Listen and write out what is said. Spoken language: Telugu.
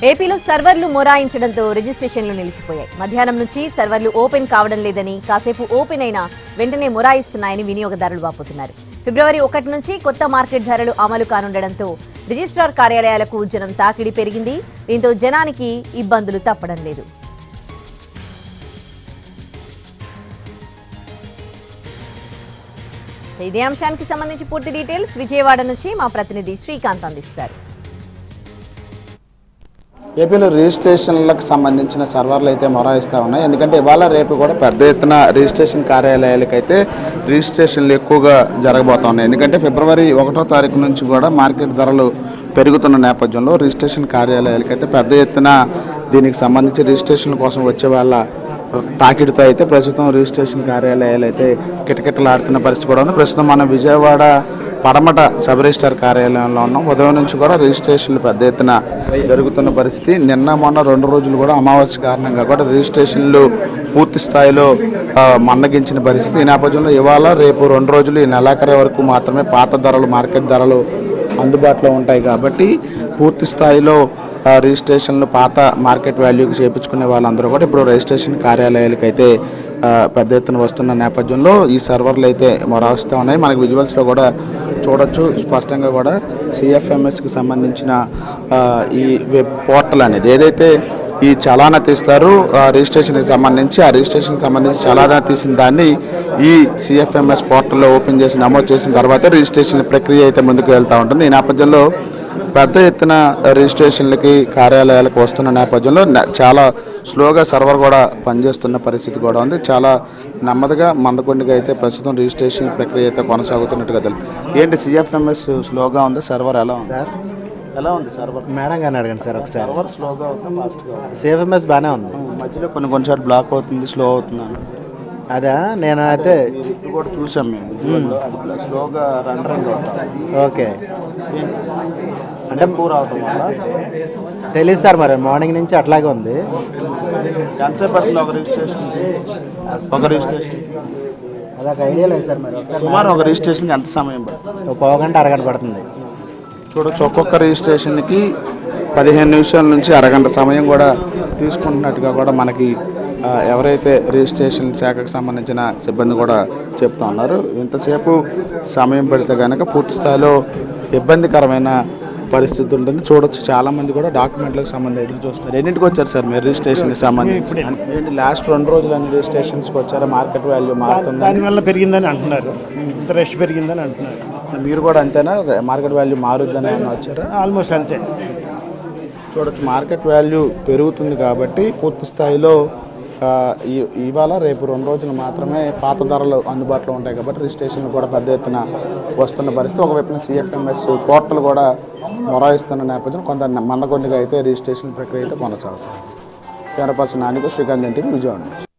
ఏపీలో సర్వర్లు మొరాయించడంతో రిజిస్ట్రేషన్లు నిలిచిపోయాయి. మధ్యాహ్నం నుంచి సర్వర్లు ఓపెన్ కావడం లేదని, కాసేపు ఓపెన్ అయినా వెంటనే మొరాయిస్తున్నాయని వినియోగదారులు వాపోతున్నారు. ఫిబ్రవరి 1 నుంచి కొత్త మార్కెట్ ధరలు అమలు కానుండడంతో రిజిస్ట్రార్ కార్యాలయాలకు జనం తాకిడి పెరిగింది. దీంతో జనానికి ఇబ్బందులు తప్పడం లేదు. ఇదే అంశానికి సంబంధించి పూర్తి డీటెయిల్స్ విజయవాడ నుంచి మా ప్రతినిధి శ్రీకాంత్ అందిస్తారు. ఏపీలో రిజిస్ట్రేషన్లకు సంబంధించిన సర్వర్లు అయితే మొరాయిస్తూ ఉన్నాయి. ఎందుకంటే ఇవాళ రేపు కూడా పెద్ద ఎత్తున రిజిస్ట్రేషన్ కార్యాలయాలకైతే రిజిస్ట్రేషన్లు ఎక్కువగా జరగబోతా ఉన్నాయి. ఎందుకంటే ఫిబ్రవరి 1వ తారీఖు నుంచి కూడా మార్కెట్ ధరలు పెరుగుతున్న నేపథ్యంలో రిజిస్ట్రేషన్ కార్యాలయాలకైతే పెద్ద ఎత్తున దీనికి సంబంధించి రిజిస్ట్రేషన్ కోసం వచ్చే వాళ్ళ తాకిడితో అయితే ప్రస్తుతం రిజిస్ట్రేషన్ కార్యాలయాలు అయితే కిటకిటలాడుతున్న పరిస్థితి కూడా ఉంది. ప్రస్తుతం మనం విజయవాడ పడమట సబ్ రిజిస్ట్రార్ కార్యాలయంలో ఉన్నాం. ఉదయం నుంచి కూడా రిజిస్ట్రేషన్లు పెద్ద ఎత్తున జరుగుతున్న పరిస్థితి. నిన్న మొన్న 2 రోజులు కూడా అమావాస్య కారణంగా కూడా రిజిస్ట్రేషన్లు పూర్తి స్థాయిలో మందగించిన పరిస్థితి. ఈ నేపథ్యంలో ఇవాళ రేపు 2 రోజులు ఈ నెలాఖరు వరకు మాత్రమే పాత ధరలు మార్కెట్ ధరలు అందుబాటులో ఉంటాయి. కాబట్టి పూర్తి స్థాయిలో రిజిస్ట్రేషన్లు పాత మార్కెట్ వాల్యూకి చేయించుకునే వాళ్ళందరూ కూడా ఇప్పుడు రిజిస్ట్రేషన్ కార్యాలయాలకైతే పెద్ద ఎత్తున వస్తున్న నేపథ్యంలో ఈ సర్వర్లు అయితే మొరాయిస్తూ ఉన్నాయి. మనకు విజువల్స్లో కూడా చూడొచ్చు స్పష్టంగా కూడా సిఎఫ్ఎంఎస్కి సంబంధించిన ఈ వెబ్ పోర్టల్ అనేది ఏదైతే ఈ చలానా తీస్తారు రిజిస్ట్రేషన్కి సంబంధించి ఆ రిజిస్ట్రేషన్కి సంబంధించి చలానా తీసిన దాన్ని ఈ సిఎఫ్ఎంఎస్ పోర్టల్లో ఓపెన్ చేసి నమోదు చేసిన తర్వాత రిజిస్ట్రేషన్ ప్రక్రియ అయితే ముందుకు వెళ్తూ ఉంటుంది. ఈ నేపథ్యంలో పెద్ద ఎత్తున రిజిస్ట్రేషన్లకి కార్యాలయాలకు వస్తున్న నేపథ్యంలో చాలా స్లోగా సర్వర్ కూడా పనిచేస్తున్న పరిస్థితి కూడా ఉంది. చాలా నెమ్మదిగా మందకొండిగా అయితే ప్రస్తుతం రిజిస్ట్రేషన్ ప్రక్రియ అయితే కొనసాగుతున్నట్టుగా తెలుసు. ఏంటి సిఎఫ్ఎంఎస్ స్లోగా ఉంది, సర్వర్ ఎలా ఉంది సార్? ఎలా ఉంది సర్వర్? మేడం గారిని అడగండి సార్ ఒకసారి. సర్వర్ స్లోగా ఉంది, ఫాస్ట్గా ఉంది? సిఎఫ్ఎంఎస్ బాగానే ఉంది. మధ్యలో కొన్నిసార్లు బ్లాక్ అవుతుంది, స్లో అవుతున్నాను. అదా నేను అయితే ఇప్పుడు కూడా చూసాం మేము, స్లోగా రండరింగ్ అవుతాం. ఓకే అంటే పూర్ అవటం వల్ల తెలియదు సార్. మరి మార్నింగ్ నుంచి అట్లాగే ఉంది. ఎంతసేపు పడుతుంది ఒక రిజిస్ట్రేషన్? అదొక ఐడియా లేదు సార్. మరి సుమారు ఒక రిజిస్ట్రేషన్కి ఎంత సమయం పడుతుంది? ఒక పావుగంట అరగంట పడుతుంది. చూడొచ్చు ఒక్కొక్క రిజిస్ట్రేషన్కి 15 నిమిషాల నుంచి అరగంట సమయం కూడా తీసుకుంటున్నట్టుగా కూడా మనకి ఎవరైతే రిజిస్ట్రేషన్ శాఖకు సంబంధించిన సిబ్బంది కూడా చెప్తా ఉన్నారు. ఇంతసేపు సమయం పెడితే కనుక పూర్తి స్థాయిలో ఇబ్బందికరమైన పరిస్థితి ఉంటుంది. చూడొచ్చు చాలామంది కూడా డాక్యుమెంట్లకు సంబంధించి ఎదురు చూస్తున్నారు. ఎన్నింటికి వచ్చారు సార్ మీరు రిజిస్ట్రేషన్కి సంబంధించి? ఏంటి లాస్ట్ 2 రోజులు అన్ని రిజిస్ట్రేషన్స్కి వచ్చారా? మార్కెట్ వాల్యూ మారుతుంది, దానివల్ల పెరిగిందని అంటున్నారు, ఇంత రష్ పెరిగిందని అంటున్నారు. మీరు కూడా అంతేనా? మార్కెట్ వాల్యూ మారుద్దని వచ్చారా? ఆల్మోస్ట్ అంతే. చూడొచ్చు మార్కెట్ వాల్యూ పెరుగుతుంది కాబట్టి పూర్తి స్థాయిలో ఇవాళ రేపు 2 రోజులు మాత్రమే పాత ధరలు అందుబాటులో ఉంటాయి కాబట్టి రిజిస్ట్రేషన్లు కూడా పెద్ద ఎత్తున వస్తున్న పరిస్థితి. ఒకవైపున సిఎఫ్ఎంఎస్ పోర్టల్ కూడా మొరాయిస్తున్న నేపథ్యం కొంత మందకొండిగా అయితే రిజిస్ట్రేషన్ ప్రక్రియ అయితే కొనసాగుతుంది. కెమెరా పర్సన్ నానితో శ్రీకాంత్, విజయవాడ నుంచి.